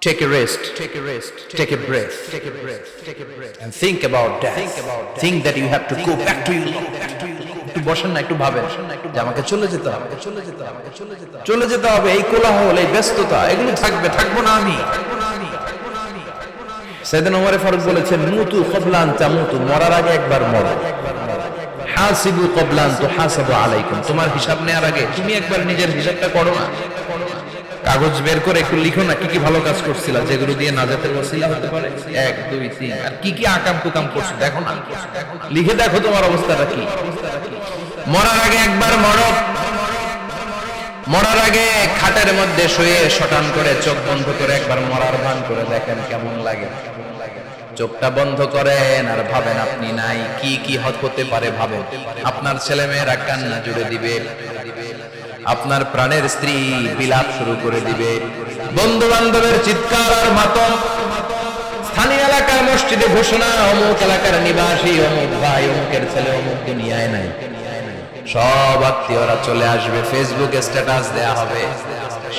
Take a rest, take a breath, and think about death. Think that you have to go back to your Lord. একটু বসেন না, একটু ভাবেন যে আমাকে চলে যেতে হবে, চলে যেতে হবে। এই কোলাহল, এই ব্যস্ততা, এগুলো থাকবো না আমি। সাইয়েদনা ওমর ফারুক বলেছেন, মুতু ক্বাবলা আন তামুতু, মরার আগে একবার মরো। হাসিবু ক্বাবলা আন তুহাসাবু আলাইকুম, তোমার হিসাব নেওয়ার আগে তুমি একবার নিজের হিসাবটা করো না। কাগজ বের করে একটু লিখো না কি কি ভালো কাজ করছিলা, যেগুলো দিয়ে নাজাতের ওসিলা হতে পারে। 1 2 3 আর কি কি আকাম কুকাম করছো দেখো না, লিখে দেখো তোমার অবস্থাটা কি। মরার আগে একবার মরো। মরার আগে খাটের মধ্যে শুয়ে শটান করে চোখ বন্ধ করে একবার মরার ভান করে দেখেন কেমন লাগে। চোখটা বন্ধ করেন আর ভাবেন আপনি নাই, কি কি হতে পারে ভাবেন। আপনার ছেলেমেয়েরা কান্না জুড়ে দিবে, আপনার প্রাণের স্ত্রী বিলাপ শুরু করে দিবে, বন্ধু বান্ধবের চিৎকার আর মাতম, স্থানীয় এলাকার মসজিদে ঘোষণা, অমুক এলাকার নিবাসী অমুক ভাই অমুকের ছেলে অমুক দুনিয়ায় নাই। সব আত্মীয়রা চলে আসবে, ফেসবুকে স্ট্যাটাস দেয়া হবে,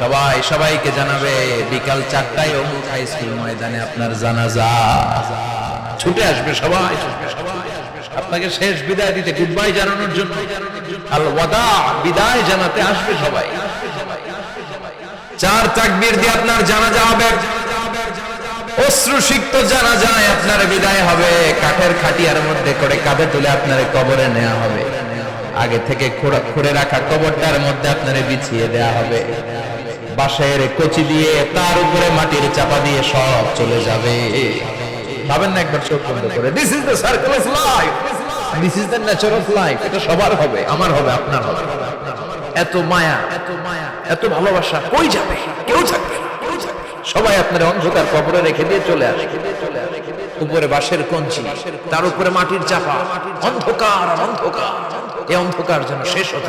সবাই সবাইকে জানাবে বিকাল 4টায় অমুক হাই স্কুল ময়দানে আপনার জানাজা। ছুটে আসবে সবাই আপনাকে শেষ বিদায় দিতে, গুড বাই জানানোর জন্য, আল ওয়াদা, বিদায় জানাতে আসবে সবাই। 4 তাকবীর দিয়ে আপনার জানাজা হবে, অশ্রুসিক্ত জানাজায় আপনার বিদায় হবে। কাঠের খাটিয়ার মধ্যে করে কাঁধে তুলে আপনার কবরে নেওয়া হবে। আগে থেকে খুঁড়ে রাখা কবরটার মধ্যে আপনার বিছিয়ে দেয়া হবে। বাঁশের কচি দিয়ে তার উপরে মাটির চাপা দিয়ে সব চলে যাবে। ভাবেন না একবার চোখ বন্ধ করে, this is the circle of life, this is the nature of life. এটা সবার হবে, আমার হবে, আপনার হবে। এত মায়া, এত ভালোবাসা কই যাবে? কেউ থাকবে না। সবাই আপনার অন্ধকার কবরে রেখে দিয়ে চলে আসে। উপরে বাঁশের কঞ্চি, তার উপরে মাটির চাপা, অন্ধকার আর অন্ধকার। এই অন্ধকার যেন শেষ হতে